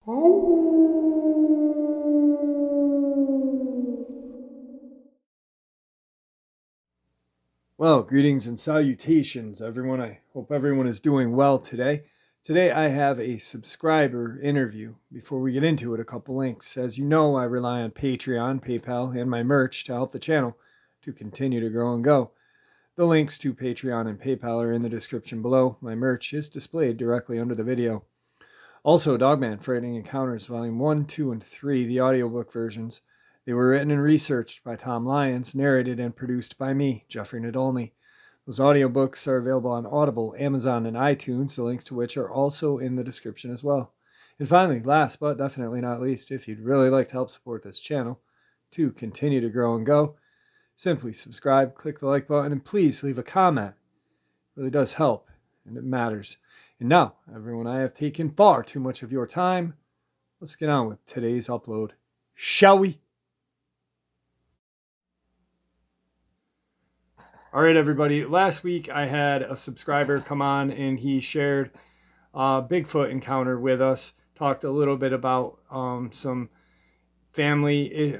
Well, greetings and salutations, everyone. I hope everyone is doing well today. Today, I have a subscriber interview. Before we get into it, a couple links. As you know, I rely on Patreon, PayPal, and my merch to help the channel to continue to grow and go. The links to Patreon and PayPal are in the description below. My merch is displayed directly under the video. Also, Dogman, Frightening Encounters, Volume 1, 2, and 3, the audiobook versions. They were written and researched by Tom Lyons, narrated and produced by me, Jeffrey Nadolny. Those audiobooks are available on Audible, Amazon, and iTunes, the links to which are also in the description as well. And finally, last but definitely not least, if you'd really like to help support this channel to continue to grow and go, simply subscribe, click the like button, and please leave a comment. It really does help, and it matters. And now, everyone, I have taken far too much of your time. Let's get on with today's upload, shall we? All right, everybody. Last week, I had a subscriber come on, and he shared a Bigfoot encounter with us, talked a little bit about some family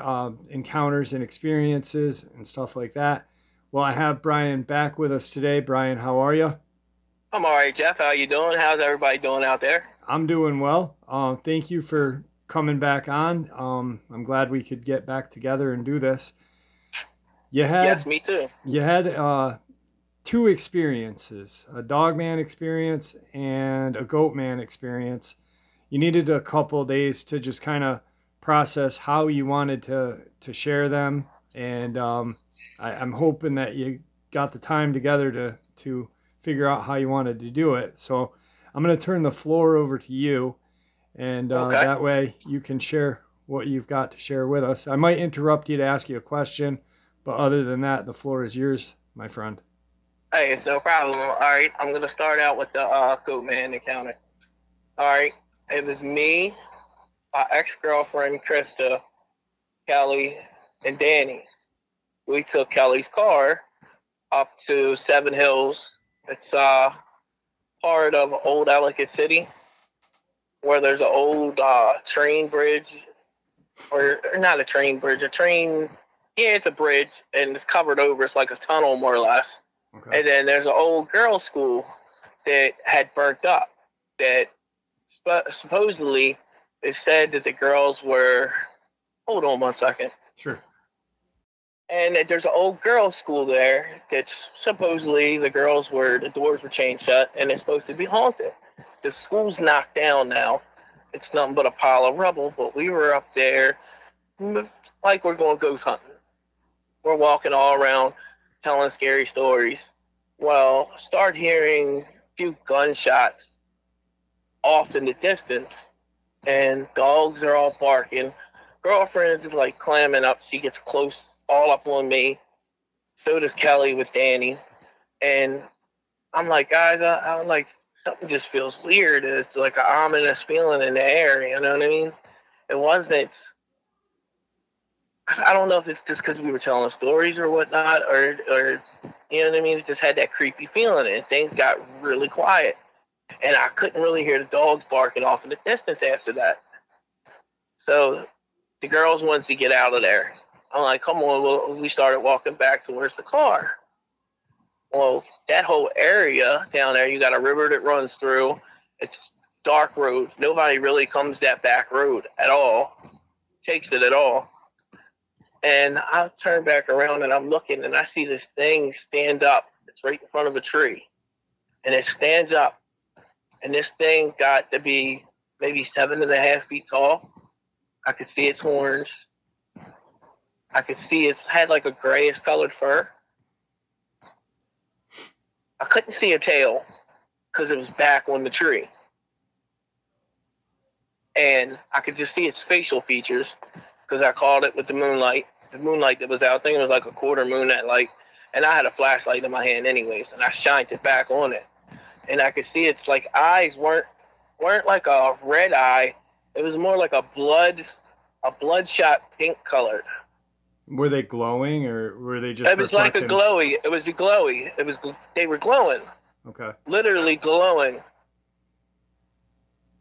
encounters and experiences and stuff like that. Well, I have Brian back with us today. Brian, how are you? I'm all right, Jeff. How you doing? How's everybody doing out there? I'm doing well. Thank you for coming back on. I'm glad we could get back together and do this. Yes, me too. You had two experiences, a Dogman experience and a Goatman experience. You needed a couple days to just kind of process how you wanted to share them, and I'm hoping that you got the time together to figure out how you wanted to do it. So I'm going to turn the floor over to you, and Okay. that way you can share what you've got to share with us. I might interrupt you to ask you a question, but other than that, the floor is yours, my friend. Hey, it's no problem. All right, I'm gonna start out with the Goatman encounter. All right, it was me, my ex-girlfriend Krista, Kelly, and Danny. We took Kelly's car up to Seven Hills. It's part of Old Ellicott City, where there's an old train bridge, or not a train bridge, a train. Yeah, it's a bridge, and it's covered over. It's like a tunnel, more or less. Okay. And then there's an old girls' school that had burnt up. That supposedly it said that the girls were. Hold on 1 second. Sure. And that there's an old girls' school there that's supposedly the doors were chained shut, and it's supposed to be haunted. The school's knocked down now. It's nothing but a pile of rubble. But we were up there like we're going ghost hunting. We're walking all around telling scary stories. Well, start hearing a few gunshots off in the distance, and dogs are all barking. Girlfriend is like clamming up. She gets close, all up on me. So does Kelly with Danny. And I'm like, guys, I'm like, something just feels weird. It's like an ominous feeling in the air. You know what I mean? It wasn't. I don't know if it's just because we were telling stories or whatnot, or you know what I mean. It just had that creepy feeling, and things got really quiet, and I couldn't really hear the dogs barking off in the distance after that. So the girls wanted to get out of there. I'm like, come on. Well, we started walking back towards the car. Well, that whole area down there, you got a river that runs through. It's dark road. Nobody really comes that back road at all. Takes it at all. And I turn back around and I'm looking and I see this thing stand up. It's right in front of a tree. And it stands up. And this thing got to be maybe 7.5 feet tall. I could see its horns. I could see it had like a grayish colored fur. I couldn't see a tail because it was back on the tree. And I could just see its facial features because I called it with the moonlight. The moonlight that was out, I think it was like a quarter moon at light. And I had a flashlight in my hand anyways, and I shined it back on it. And I could see its like eyes weren't like a red eye. It was more like a bloodshot pink colored. Were they glowing or were they just It was reflecting? like a glowy. It was a glowy. They were glowing. Okay. Literally glowing.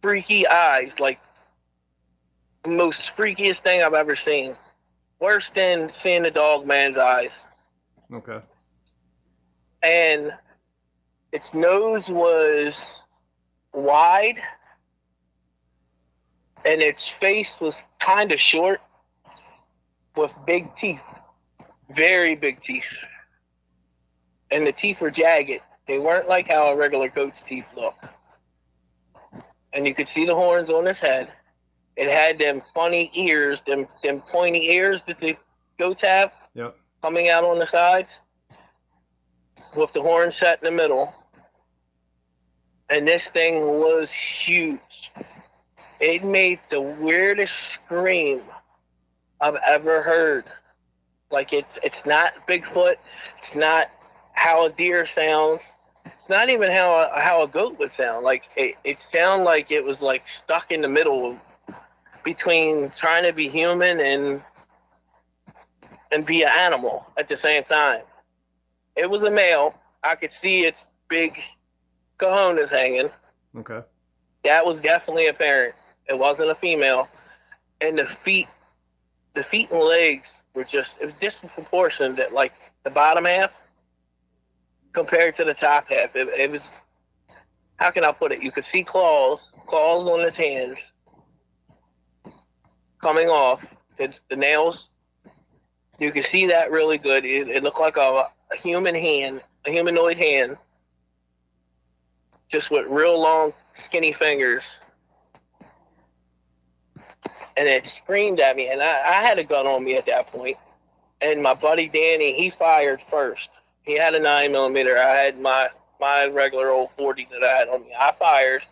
Freaky eyes, like most freakiest thing I've ever seen. Worse than seeing the Dogman's eyes. Okay. And its nose was wide, and its face was kind of short with big teeth, very big teeth. And the teeth were jagged. They weren't like how a regular goat's teeth look. And you could see the horns on his head. It had them funny ears, them pointy ears that the goats have. Yep. Coming out on the sides with the horn set in the middle. And this thing was huge. It made the weirdest scream I've ever heard. Like it's not Bigfoot. It's not how a deer sounds. It's not even how a goat would sound. Like it sounded like it was like stuck in the middle between trying to be human and be an animal at the same time. It was a male. I could see its big cojones hanging. Okay. That was definitely apparent. It wasn't a female. And the feet and legs were it was disproportionate that like the bottom half compared to the top half. It was, how can I put it? You could see claws on its hands coming off, the nails. You could see that really good. It looked like a human hand, a humanoid hand, just with real long, skinny fingers. And it screamed at me, and I had a gun on me at that point. And my buddy Danny, he fired first. He had a 9mm. I had my regular old 40 that I had on me. I fired,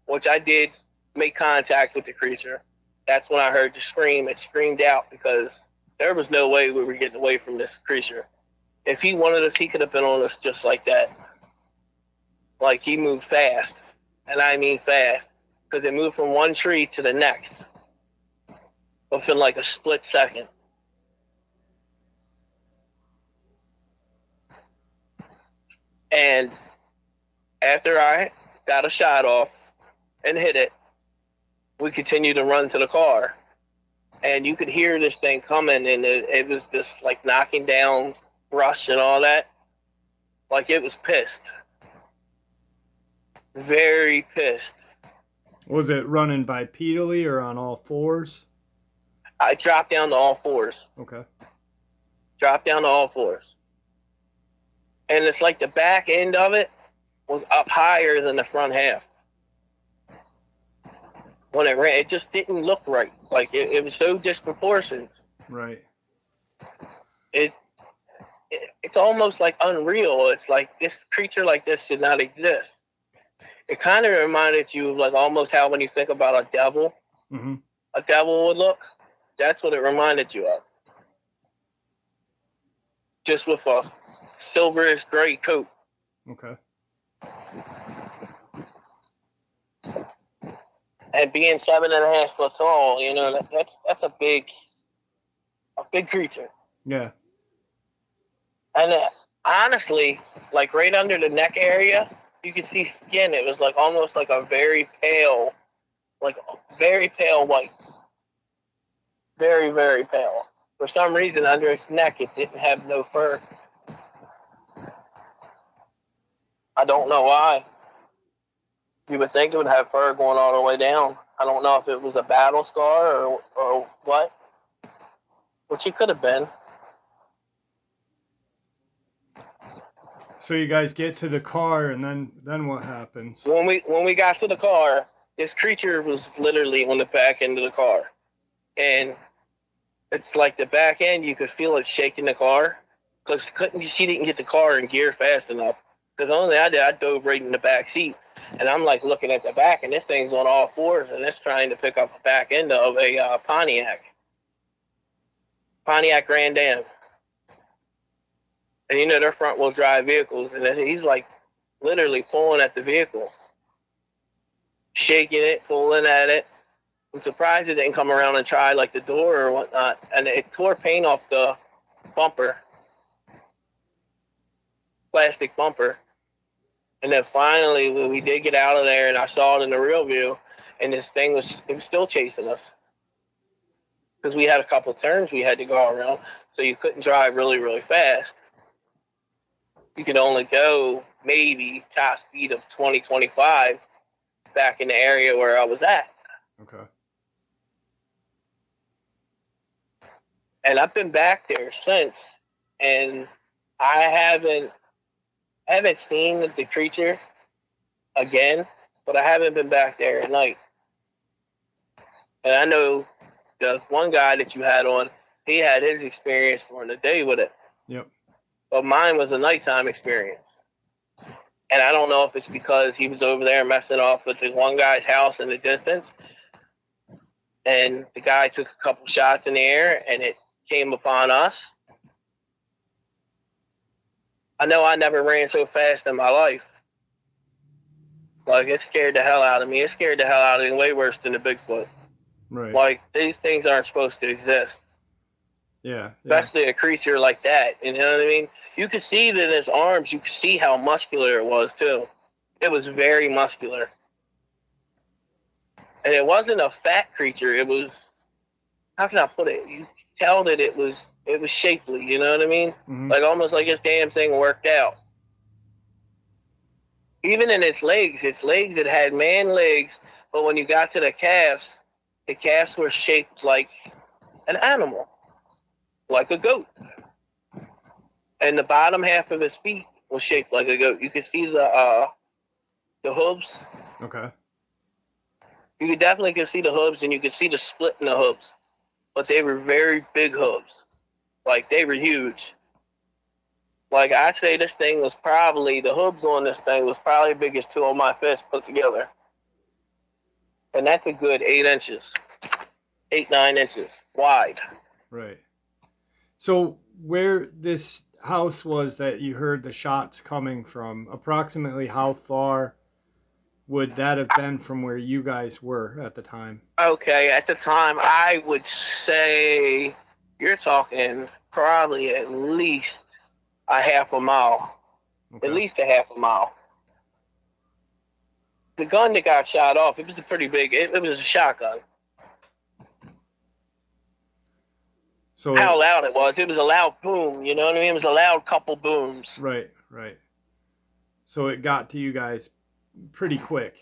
which I did make contact with the creature. That's when I heard the scream. It screamed out because there was no way we were getting away from this creature. If he wanted us, he could have been on us just like that. Like, he moved fast, and I mean fast, because it moved from one tree to the next within like a split second. And after I got a shot off and hit it, we continued to run to the car. And you could hear this thing coming, and it was just like knocking down brush and all that. Like, it was pissed. Very pissed. Was it running bipedally or on all fours? I dropped down to all fours. Okay. Dropped down to all fours. And it's like the back end of it was up higher than the front half. When it ran, it just didn't look right. Like, it was so disproportionate. Right. It's almost like unreal. It's like this creature like this should not exist. It kind of reminded you of like almost how when you think about a devil, Mm-hmm. a devil would look. That's what it reminded you of. Just with a silverish gray coat. Okay. And being 7.5 foot tall, you know, that's a big creature. Yeah. And honestly, like right under the neck area, you could see skin. It was like almost like a very pale white. Very, very pale. For some reason, under its neck, it didn't have no fur. I don't know why. You would think it would have fur going all the way down. I don't know if it was a battle scar or what, which it could have been. So you guys get to the car, and then what happens? When we got to the car, this creature was literally on the back end of the car, and it's like the back end, you could feel it shaking the car because she didn't get the car in gear fast enough. Because only I did, I dove right in the back seat, and I'm like looking at the back, and this thing's on all fours, and it's trying to pick up the back end of a Pontiac Grand Am. And you know they're front wheel drive vehicles, and he's like literally pulling at the vehicle, shaking it, pulling at it. I'm surprised it didn't come around and try like the door or whatnot, and it tore paint off the bumper, plastic bumper. And then finally, we did get out of there, and I saw it in the rear view, and this thing was still chasing us. because we had a couple of turns we had to go around, so you couldn't drive really, really fast. You could only go maybe top speed of 20, 25 back in the area where I was at. Okay. And I've been back there since, and I haven't seen the creature again, but I haven't been back there at night. And I know the one guy that you had on, he had his experience during the day with it. Yep. But mine was a nighttime experience. And I don't know if it's because he was over there messing off with the one guy's house in the distance, and the guy took a couple shots in the air, and it came upon us. I know I never ran so fast in my life. Like, it scared the hell out of me. It scared the hell out of me way worse than the Bigfoot. Right. Like, these things aren't supposed to exist. Yeah. Especially a creature like that. You know what I mean? You could see that in his arms, you could see how muscular it was, too. It was very muscular. And it wasn't a fat creature. It was, how can I put it? You could tell that it was shapely, you know what I mean? Mm-hmm. Like, almost like this damn thing worked out. Even in its legs, it had man legs, but when you got to the calves were shaped like an animal, like a goat. And the bottom half of his feet was shaped like a goat. You could see the hooves. Okay. You could definitely see the hooves, and you could see the split in the hooves. But they were very big hooves. Like, they were huge. Like, I'd say this thing was probably, the hooves on this thing was probably as big as two of my fists put together. And that's a good 8 inches. 8, 9 inches wide. Right. So where this house was that you heard the shots coming from, approximately how far would that have been from where you guys were at the time? Okay, at the time, I would say you're talking probably at least a half a mile. Okay. At least a half a mile. The gun that got shot off, it was a pretty big, it was a shotgun. So how loud it was a loud boom, you know what I mean? It was a loud couple booms. Right. So it got to you guys pretty quick.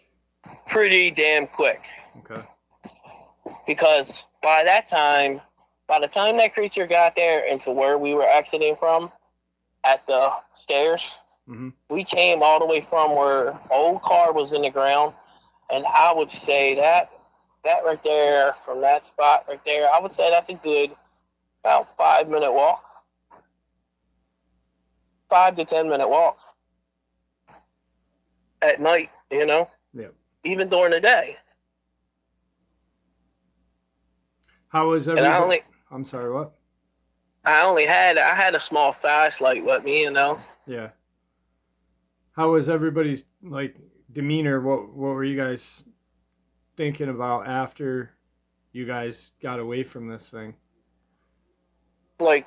Pretty damn quick. Okay. Because by the time that creature got there into where we were exiting from at the stairs, mm-hmm. we came all the way from where old car was in the ground, and I would say that right there, from that spot right there, I would say that's a good about 5-minute walk. 5 to 10-minute walk. At night, you know? Yeah. Even during the day. How was everybody? I'm sorry, what? I had a small flashlight with me, you know? Yeah. How was everybody's, like, demeanor? What were you guys thinking about after you guys got away from this thing? Like,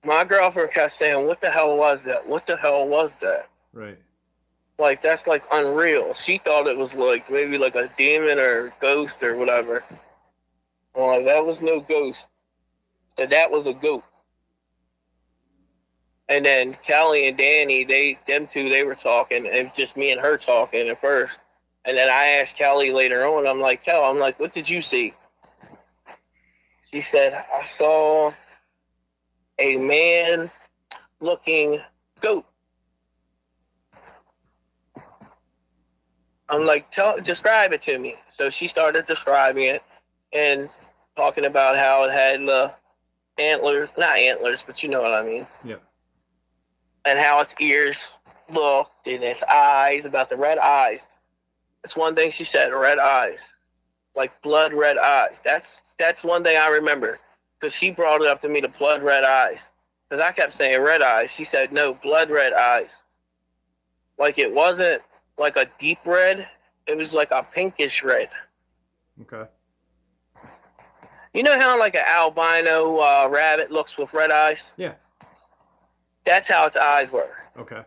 my girlfriend kept saying, what the hell was that? What the hell was that? Right. Like, that's, like, unreal. She thought it was, like, maybe, like, a demon or a ghost or whatever. I'm like, that was no ghost. So that was a goat. And then Kelly and Danny, them two, they were talking, and just me and her talking at first. And then I asked Kelly later on, I'm like, what did you see? She said, I saw a man-looking goat. I'm like, describe it to me. So she started describing it and talking about how it had antlers, not antlers, but you know what I mean. Yeah. And how its ears looked, and its eyes, about the red eyes. That's one thing she said, red eyes. Like blood red eyes. That's one thing I remember. Because she brought it up to me, the blood red eyes. Because I kept saying red eyes. She said, no, blood red eyes. Like, it wasn't like a deep red. It was like a pinkish red. Okay. You know how like an albino rabbit looks with red eyes? Yeah. That's how its eyes were. Okay.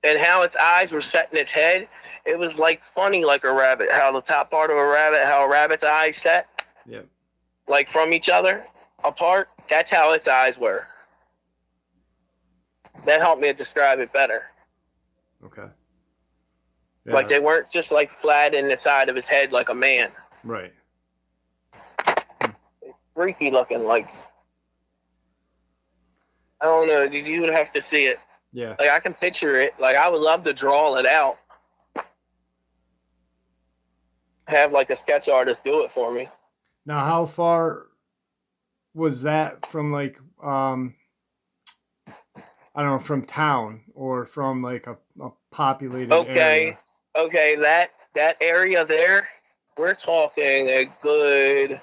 And how its eyes were set in its head, it was like funny like a rabbit. How the top part of a rabbit, how a rabbit's eyes set, Yep. like from each other, apart. That's how its eyes were. That helped me describe it better. Okay. Like Yeah. they weren't just like flat in the side of his head like a man. Right. Freaky looking. Like I don't know. You would have to see it. Yeah. Like I can picture it. Like I would love to draw it out. Have like a sketch artist do it for me. Now, how far was that from like I don't know, from town or from like a populated Okay, area? okay, that area there, we're talking a good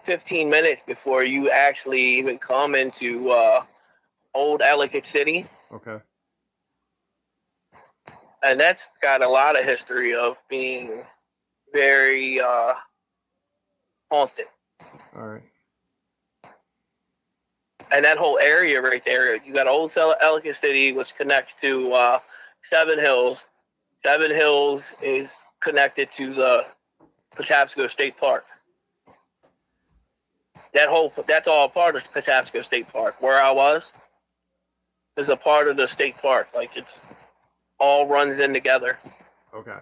15 minutes before you actually even come into old Ellicott City, Okay. and that's got a lot of history of being very haunted. All right. And that whole area right there, you got old Ellicott City, which connects to Seven Hills. Seven Hills is connected to the Patapsco State Park. That's all part of Patapsco State Park. Where I was is a part of the state park. Like it's all runs in together. Okay.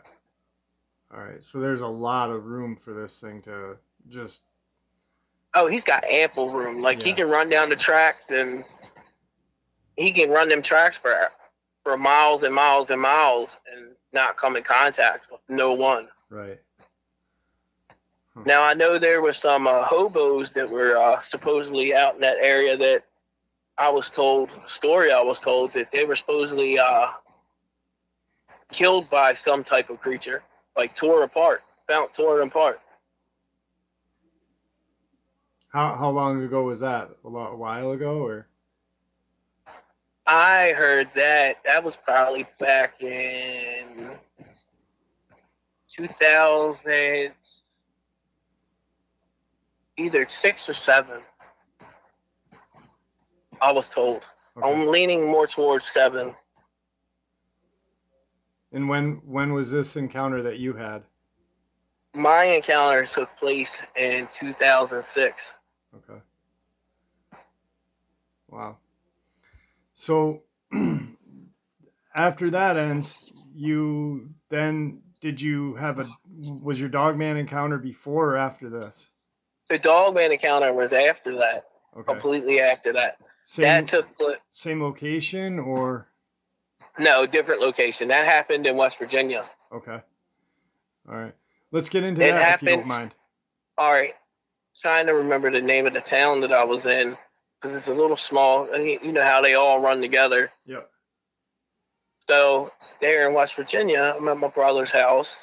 All right. So there's a lot of room for this thing to just Oh, he's got ample room. Like he yeah. can run down the tracks and he can run them tracks for miles and miles and miles and not come in contact with no one. Right. Now I know there were some hobos that were supposedly out in that area that I was told that they were supposedly killed by some type of creature, like torn apart. How long ago was that? A while ago or I heard that was probably back in 2000, either 6 or 7. I was told. okay. I'm leaning more towards 7. And when was this encounter that you had? My encounter took place in 2006. Okay. Wow. So after that ends, you then did you have a was your Dogman encounter before or after this? The Dogman encounter was after that, Okay. completely after that. That Same took same location or no different location. That happened in West Virginia. okay. All right. Let's get into It that if you happened. don't mind. All right, trying to remember the name of the town that I was in because it's a little small. You know how they all run together. Yep. So there in West Virginia, I'm at my brother's house.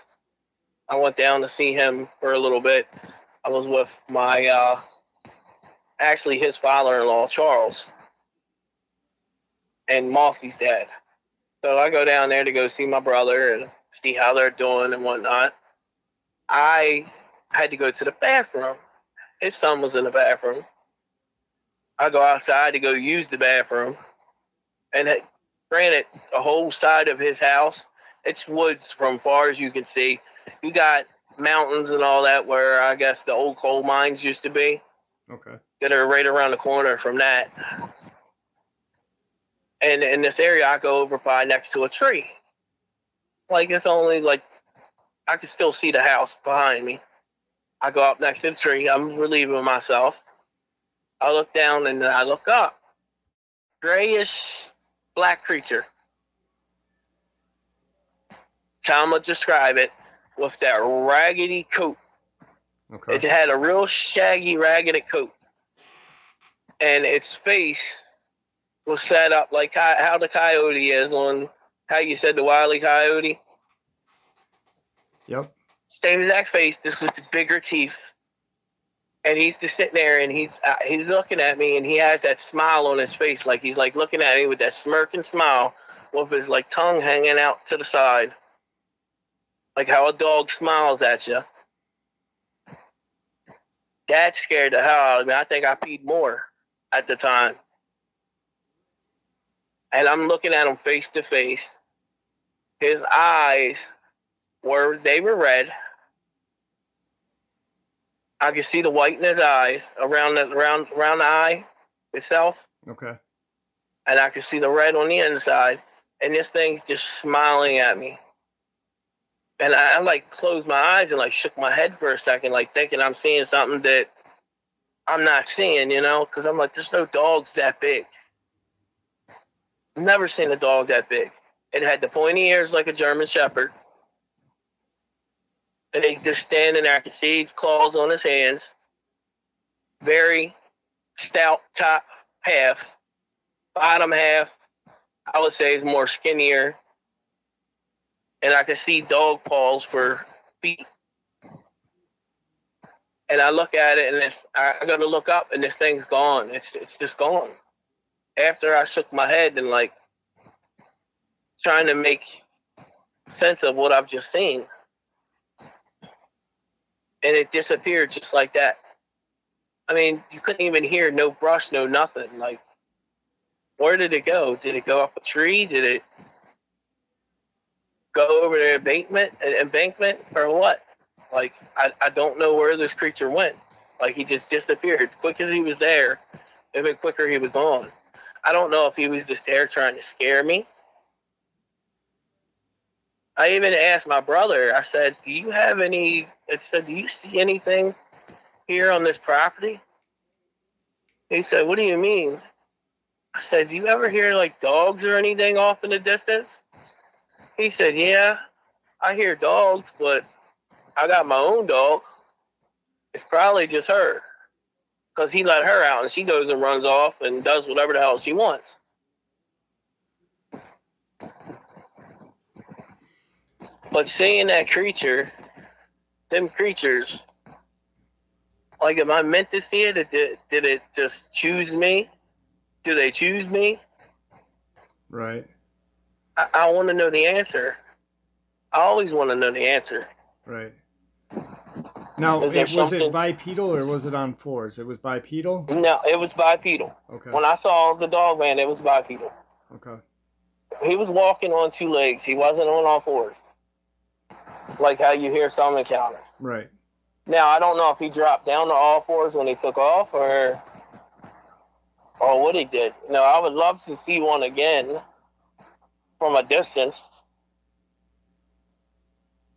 I went down to see him for a little bit. I was with my actually his father-in-law Charles and Mossy's dad. So I go down there to go see my brother and see how they're doing and whatnot. I had to go to the bathroom. His son was in the bathroom. I go outside to go use the bathroom, and granted, the whole side of his house, it's woods from far as you can see. You got mountains and all that where I guess the old coal mines used to be Okay. that are right around the corner from that. And in this area, I go over by next to a tree. Like it's only like I can still see the house behind me. I go up next to the tree. I'm relieving myself. I look down and I look up. Grayish black creature. That's how I'm gonna describe it. With that raggedy coat. Okay. It had a real shaggy, ragged coat. And its face was set up like how the coyote is on how you said the Wile E. Coyote. Yep. Same exact face, just with the bigger teeth. And he's just sitting there and he's looking at me and he has that smile on his face, like he's like looking at me with that smirking smile with his like tongue hanging out to the side. Like how a dog smiles at you. That scared the hell out of me. I think I peed more at the time. And I'm looking at him face to face. His eyes were red. I could see the white in his eyes around the eye itself, Okay. and I could see the red on the inside. And this thing's just smiling at me. And I like closed my eyes and like shook my head for a second, like thinking I'm seeing something that I'm not seeing, because I'm like, there's no dogs that big. Never seen a dog that big. It had the pointy ears like a German Shepherd. And he's just standing there. I could see his claws on his hands. Very stout top half. Bottom half, I would say, is more skinnier. And I could see dog paws for feet. And I look at it, and I got to look up, and this thing's gone. It's just gone. After I shook my head and like trying to make sense of what I've just seen, and it disappeared just like that. I mean, you couldn't even hear no brush, no nothing. Like, where did it go? Did it go up a tree? Did it go over the embankment, or what? Like, I don't know where this creature went. Like, he just disappeared. As quick as he was there, even quicker he was gone. I don't know if he was just there trying to scare me. I even asked my brother, I said, do you see anything here on this property? He said, what do you mean? I said, do you ever hear like dogs or anything off in the distance? He said, yeah, I hear dogs, but I got my own dog. It's probably just her. Because he let her out and she goes and runs off and does whatever the hell she wants. But seeing that creature, them creatures, like, am I meant to see it? Did it just choose me? Do they choose me? Right. I want to know the answer. I always want to know the answer. Right. Now, was it bipedal or was it on fours? It was bipedal? No, it was bipedal. Okay. When I saw the Dogman, it was bipedal. Okay. He was walking on two legs. He wasn't on all fours, like how you hear some encounters. Right. Now, I don't know if he dropped down to all fours when he took off or what he did. No, I would love to see one again from a distance.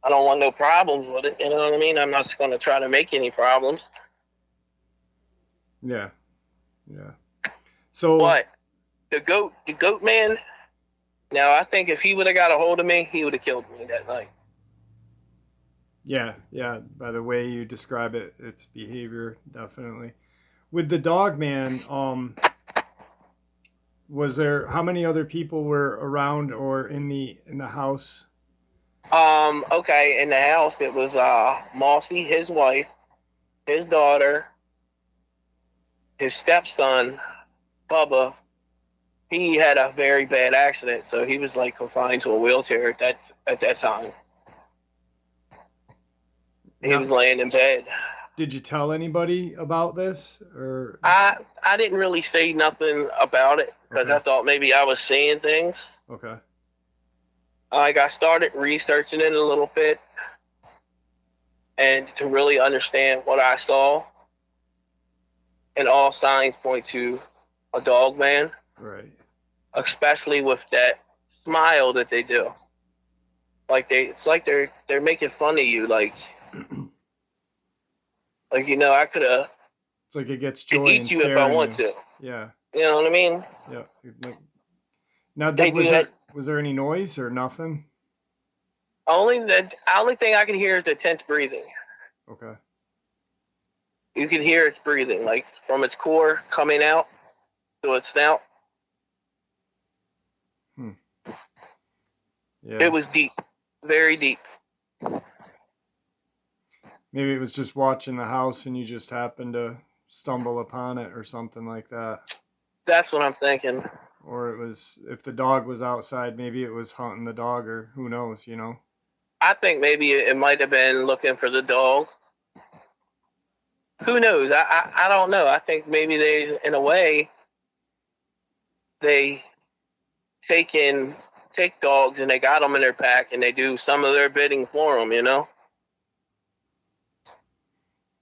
I don't want no problems with it. You know what I mean? I'm not just going to try to make any problems. Yeah. Yeah. So. But the Goatman. Now, I think if he would have got a hold of me, he would have killed me that night. Yeah. Yeah. By the way you describe it, its behavior, definitely. With the Dogman, was there, how many other people were around or in the house? Okay, in the house it was Mossy, his wife, his daughter, his stepson, Bubba. He had a very bad accident, so he was like confined to a wheelchair at that time. He was laying in bed. Did you tell anybody about this, or? I didn't really say nothing about it because I thought maybe I was seeing things. Okay. Like, I started researching it a little bit, and to really understand what I saw, and all signs point to a Dogman. Right. Especially with that smile that they do. Like, it's like they're making fun of you. Like I could have. It's like it gets joy eat you if I want to. Yeah. You know what I mean? Yeah. Now, was there any noise or nothing? The only thing I can hear is the tense breathing. Okay. You can hear its breathing, like from its core coming out to its snout. Yeah. It was deep, very deep. Maybe it was just watching the house and you just happened to stumble upon it or something like that. That's what I'm thinking. Or it was, if the dog was outside, maybe it was hunting the dog, or who knows, I think maybe it might have been looking for the dog. Who knows? I don't know. I think maybe they, in a way, they take dogs and they got them in their pack and they do some of their bidding for them,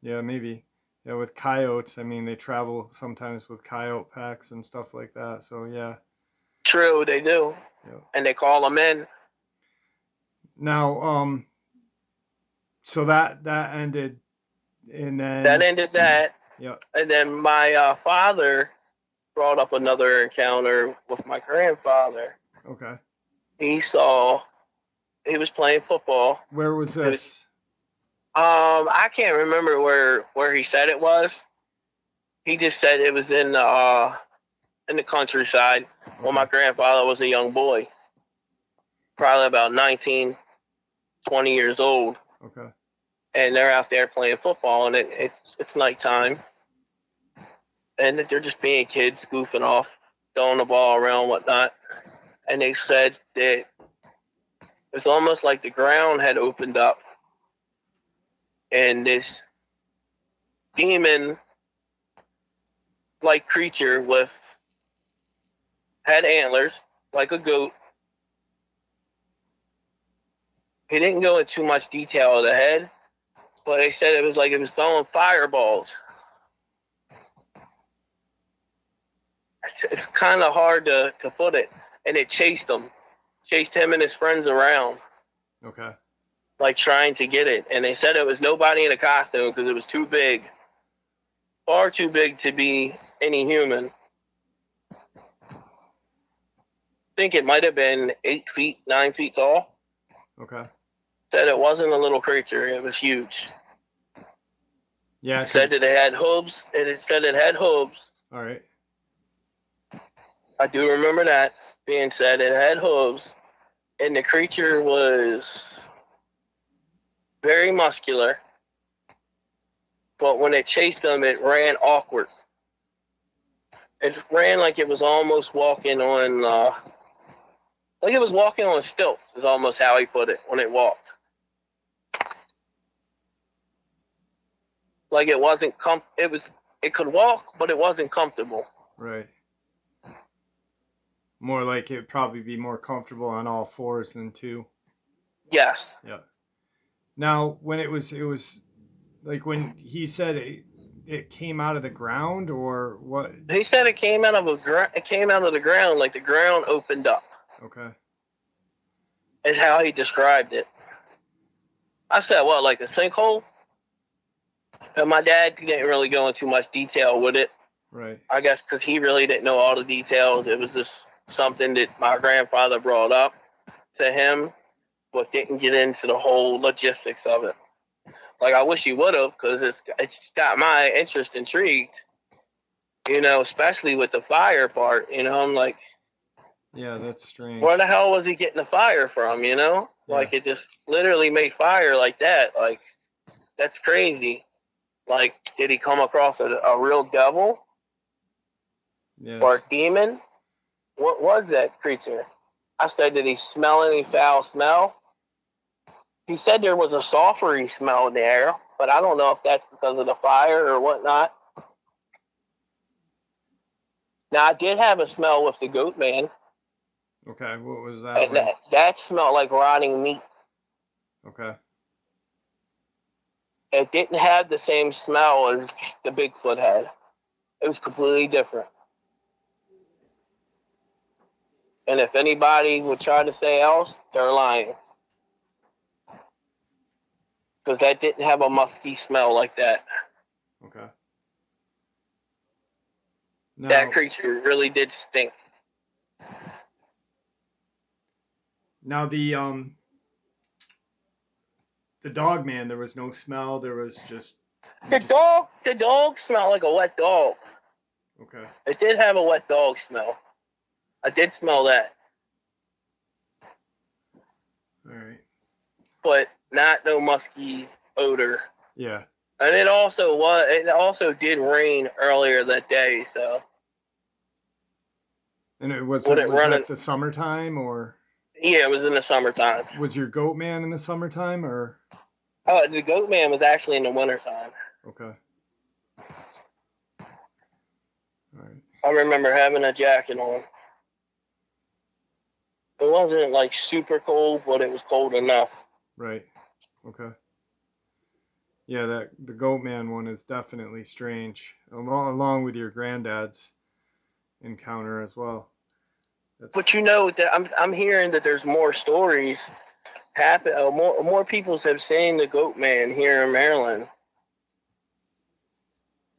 Yeah, maybe. Yeah, with coyotes, I mean, they travel sometimes with coyote packs and stuff like that. So yeah. True, they do, Yeah. and they call them in. Now, so that ended, and That then ended that, yeah. and then my father brought up another encounter with my grandfather. Okay. He saw he was playing football. Where was It was, this? I can't remember where he said it was. He just said it was in the countryside when my Okay. grandfather was a young boy, probably about 19, 20 years old, Okay. and they're out there playing football, and it's nighttime, and they're just being kids, goofing off, throwing the ball around, whatnot. And they said that it's almost like the ground had opened up, and this demon like creature with had antlers like a goat. He didn't go into too much detail of the head, but they said it was like it was throwing fireballs. It's kind of hard to put it. And it chased him and his friends around, Okay. like trying to get it. And they said it was nobody in a costume because it was too big, far too big to be any human. I think it might have been 8 feet, 9 feet tall. Okay. Said it wasn't a little creature; it was huge. Yeah, It said because that it had hooves, and it said it had hooves. all right. I do remember that being said. It had hooves, and the creature was very muscular. But when it chased them, it ran awkward. It ran like it was almost walking on, like it was walking on stilts. Is almost how he put it when it walked. Like it wasn't It was. It could walk, but it wasn't comfortable. Right. More like it'd probably be more comfortable on all fours than two. Yes. Yeah. Now, when it was like when he said it came out of the ground or what? He said it came out of it came out of the ground, like the ground opened up. Okay. Is how he described it. I said, what, like a sinkhole? And my dad didn't really go into much detail with it. Right. I guess because he really didn't know all the details. It was just something that my grandfather brought up to him, but didn't get into the whole logistics of it. Like I wish he would have, because it's got my interest intrigued. Especially with the fire part. I'm like, Yeah, that's where strange. the hell was he getting the fire from? Yeah. Like it just literally made fire like that. Like that's crazy. Like, did he come across a real devil or a Yes. demon? What was that creature? I said, did he smell any foul smell? He said there was a sulfury smell in the air, but I don't know if that's because of the fire or whatnot. Now, I did have a smell with the Goatman, Okay. What was that and like? that smelled like rotting meat. Okay. It didn't have the same smell as the Bigfoot had. It was completely different. And if anybody would try to say else, they're lying. Because that didn't have a musky smell like that. Okay. That Now, creature really did stink. now the dog man, there was no smell. There was just you just The dog smelled like a wet dog. okay. It did have a wet dog smell. I did smell that, All right. but not no musky odor. Yeah. And it also did rain earlier that day, so And it was with it was running, that the summertime or yeah, it was in the summertime. was your goat man in the summertime or Oh, the Goatman was actually in the wintertime. okay. All right. I remember having a jacket on. It wasn't like super cold, but it was cold enough. Right. Okay. Yeah, that the Goatman one is definitely strange, along with your granddad's encounter as well. That's But you know that I'm hearing that there's more stories happen. More people have seen the Goat Man here in Maryland.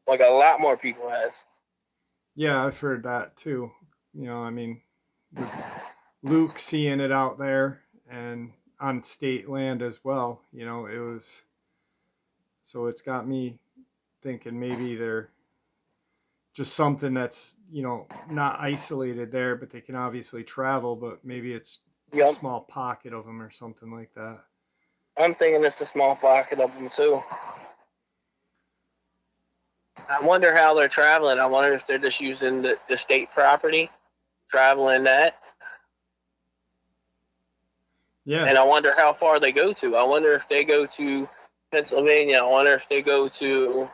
Like a lot more people has. yeah, I've heard that too. I mean, with Luke seeing it out there and on state land as well. It was so it's got me thinking maybe they're just something that's not isolated there, but they can obviously travel, but maybe it's a Yep. small pocket of them or something like that. I'm thinking it's a small pocket of them too. I wonder how they're traveling. I wonder if they're just using the state property, traveling that. Yeah, And I wonder how far they go to. I wonder if they go to Pennsylvania. I wonder if they go to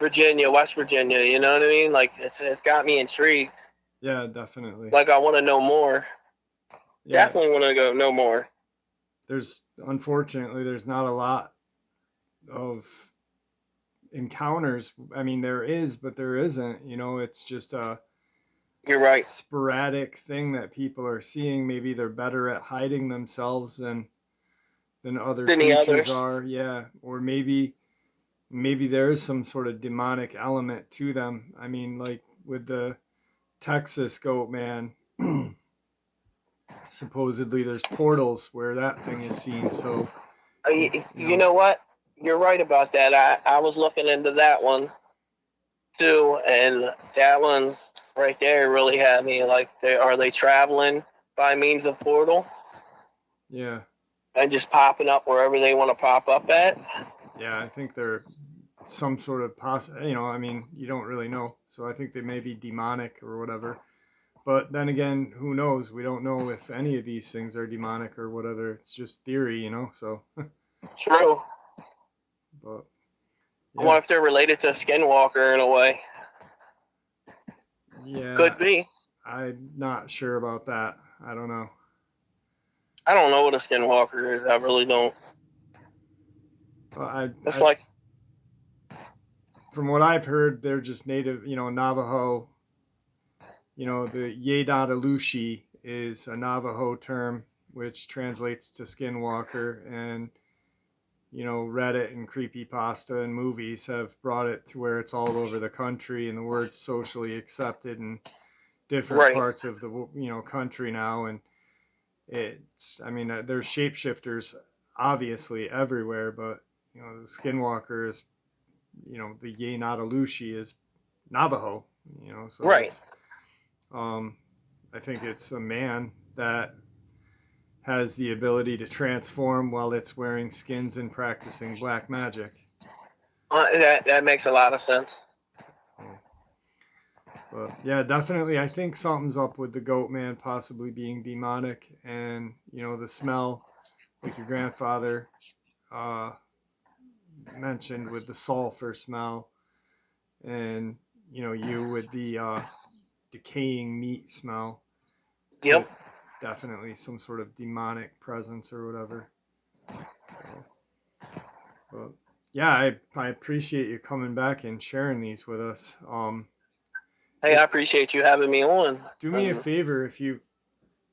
Virginia, West Virginia. You know what I mean? Like it's got me intrigued. yeah, definitely. Like I want to know more. Yeah, Definitely want to go know more. unfortunately there's not a lot of encounters. I mean, there is, but there isn't. It's just a You're right. sporadic thing that people are seeing. Maybe they're better at hiding themselves than other Than the creatures others. are. Yeah, or maybe there is some sort of demonic element to them. I mean, like with the Texas goat man, supposedly there's portals where that thing is seen. So, you You know, know what? You're right about that. I was looking into that one too, and that one right there really had me like, are they traveling by means of portal yeah, and just popping up wherever they want to pop up at? yeah, I think they're some sort of I mean, you don't really know. So I think they may be demonic or whatever. But then again, who knows? We don't know if any of these things are demonic or whatever. It's just theory. So, True. but I yeah, wonder if they're related to Skinwalker in a way. yeah, Could be. I'm not sure about that. I don't know. I don't know what a Skinwalker is. I really don't. But It's like, from what I've heard, they're just native, Navajo. The Yedadalushi is a Navajo term which translates to skinwalker, and Reddit and creepypasta and movies have brought it to where it's all over the country, and the word's socially accepted in different right. parts of the country now. And it's, I mean, there's shapeshifters obviously everywhere, but the skinwalker is, the Yenadalushi is Navajo. So Right. it's I think it's a man that has the ability to transform while it's wearing skins and practicing black magic. That makes a lot of sense. So, but yeah, definitely, I think something's up with the goat man possibly being demonic, and the smell, like your grandfather uh, mentioned with the sulfur smell, and you with the decaying meat smell Yep. could definitely some sort of demonic presence or whatever. So, but yeah, I appreciate you coming back and sharing these with us. Hey, It I appreciate you having me on. Do me a favor if you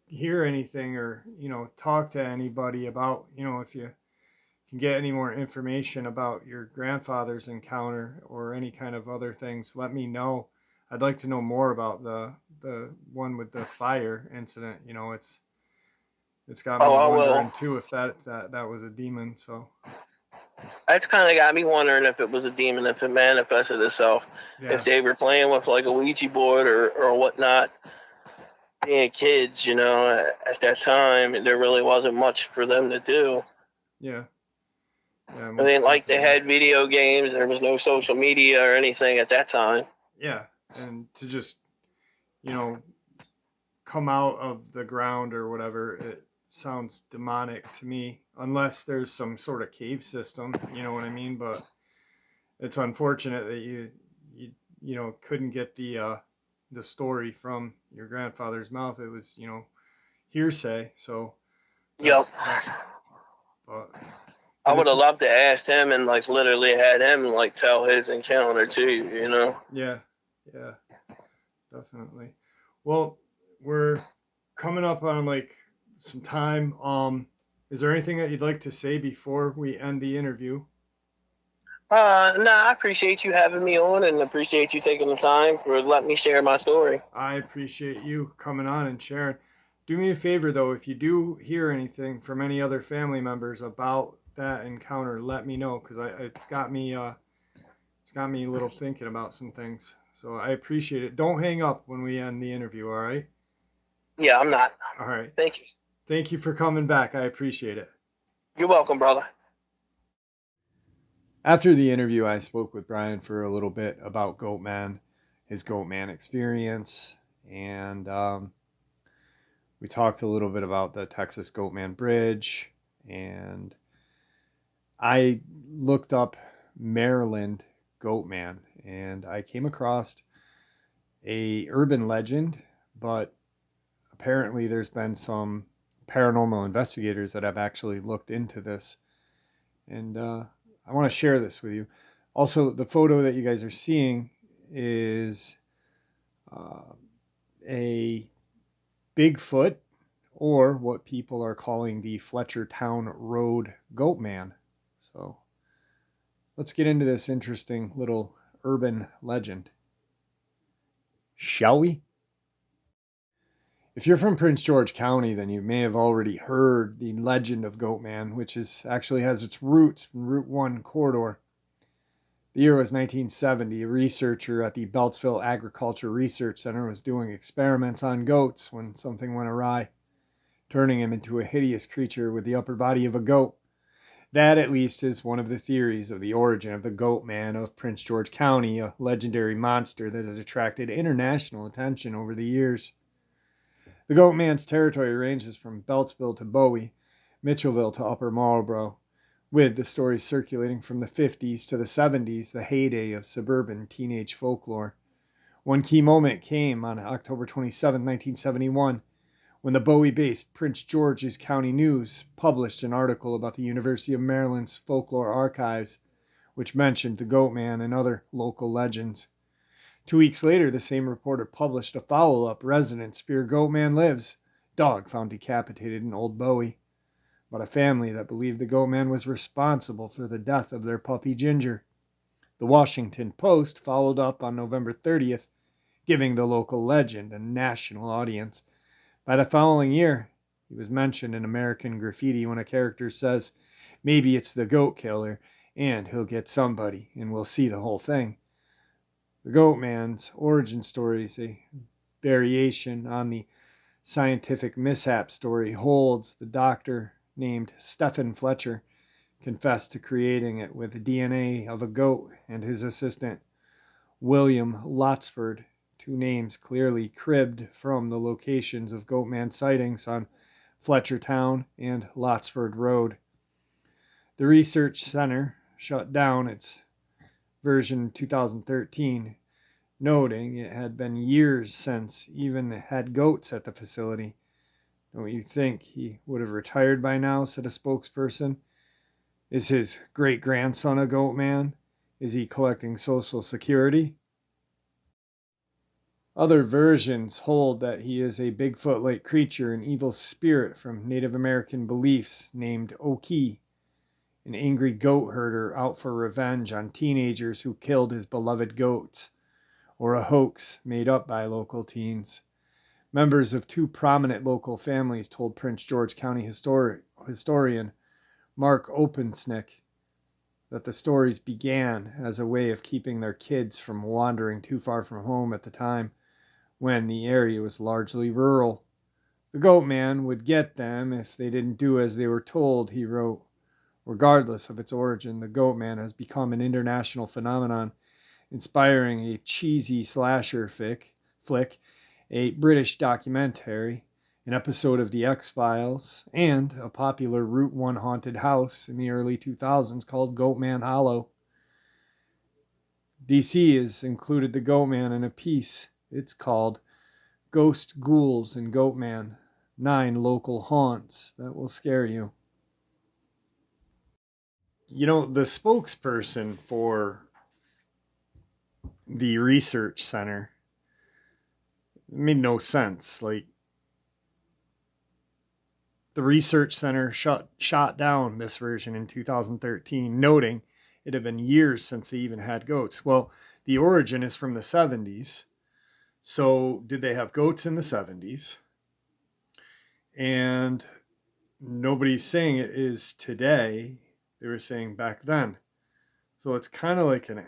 hear anything or talk to anybody about if you can get any more information about your grandfather's encounter or any kind of other things, let me know. I'd like to know more about the one with the fire incident. It's got Oh, me I will. wondering too if that was a demon. So That's kind of got me wondering if it was a demon, if it manifested itself, if yeah, they were playing with like a Ouija board or whatnot. Being kids, at that time, there really wasn't much for them to do. yeah, yeah, I mean, most like they definitely. had video games, there was no social media or anything at that time. Yeah, and to just you know come out of the ground or whatever, it sounds demonic to me, unless there's some sort of cave system, you know what I mean? But it's unfortunate that you couldn't get the story from your grandfather's mouth. It was, hearsay. So that Yep. that but I But would if have loved to ask him and like literally had him like tell his encounter too. yeah, yeah, definitely. Well, we're coming up on like some time. Is there anything that you'd like to say before we end the interview? I appreciate you having me on and appreciate you taking the time for letting me share my story. I appreciate you coming on and sharing. Do me a favor though, if you do hear anything from any other family members about that encounter, let me know because it's got me a little thinking about some things. So I appreciate it. Don't hang up when we end the interview. All right. Yeah, I'm not. All right. Thank you. Thank you for coming back. I appreciate it. You're welcome, brother. After the interview, I spoke with Brian for a little bit about Goatman, his Goatman experience, and we talked a little bit about the Texas Goatman Bridge. And I looked up Maryland Goatman, and I came across a urban legend, but apparently there's been some paranormal investigators that have actually looked into this, and I want to share this with you. Also, the photo that you guys are seeing is uh, a Bigfoot, or what people are calling the Fletchertown Road Goatman. So let's get into this interesting little urban legend, shall we? If you're from Prince George County, then you may have already heard the legend of Goatman, which actually has its roots in Route 1 corridor. The year was 1970. A researcher at the Beltsville Agriculture Research Center was doing experiments on goats when something went awry, turning him into a hideous creature with the upper body of a goat. That, at least, is one of the theories of the origin of the Goatman of Prince George County, a legendary monster that has attracted international attention over the years. The Goatman's territory ranges from Beltsville to Bowie, Mitchellville to Upper Marlboro, with the stories circulating from the 50s to the 70s, the heyday of suburban teenage folklore. One key moment came on October 27, 1971, when the Bowie-based Prince George's County News published an article about the University of Maryland's folklore archives, which mentioned the Goatman and other local legends. 2 weeks later, the same reporter published a follow-up, Residents Fear Goatman Lives, Dog Found Decapitated in Old Bowie, about a family that believed the Goatman was responsible for the death of their puppy Ginger. The Washington Post followed up on November 30th, giving the local legend a national audience. By the following year, he was mentioned in American Graffiti when a character says, "Maybe it's the goat killer, and he'll get somebody, and we'll see the whole thing." The Goatman's origin story is a variation on the scientific mishap story. Holds the doctor named Stephen Fletcher confessed to creating it with the DNA of a goat, and his assistant William Lotsford, two names clearly cribbed from the locations of Goatman sightings on Fletchertown and Lotsford Road. The research center shut down its version 2013, noting it had been years since even had goats at the facility. "Don't you think he would have retired by now?" said a spokesperson. "Is his great-grandson a Goatman? Is he collecting Social Security?" Other versions hold that he is a Bigfoot-like creature, an evil spirit from Native American beliefs named Oki, an angry goat herder out for revenge on teenagers who killed his beloved goats, or a hoax made up by local teens. Members of two prominent local families told Prince George County historian Mark Opensnick that the stories began as a way of keeping their kids from wandering too far from home at the time when the area was largely rural. The Goatman would get them if they didn't do as they were told, he wrote. Regardless of its origin, the Goatman has become an international phenomenon, inspiring a cheesy slasher flick, a British documentary, an episode of The X-Files, and a popular Route 1 haunted house in the early 2000s called Goatman Hollow. DC has included the Goatman in a piece. It's called Ghost Ghouls and Goatman, 9 Local Haunts That Will Scare You. The spokesperson for the research center made no sense. Like, the research center shot down this version in 2013, noting it had been years since they even had goats. Well, the origin is from the 70s. So, did they have goats in the 70s? And nobody's saying it is today. They were saying back then. So, it's kind of like an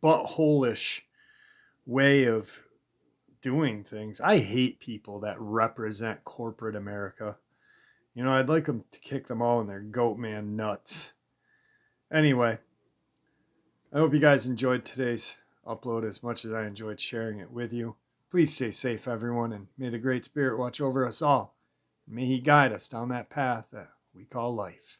butthole-ish way of doing things. I hate people that represent corporate America. I'd like them to kick them all in their Goatman nuts. Anyway, I hope you guys enjoyed today's upload as much as I enjoyed sharing it with you. Please stay safe, everyone, and may the Great Spirit watch over us all. May He guide us down that path that we call life.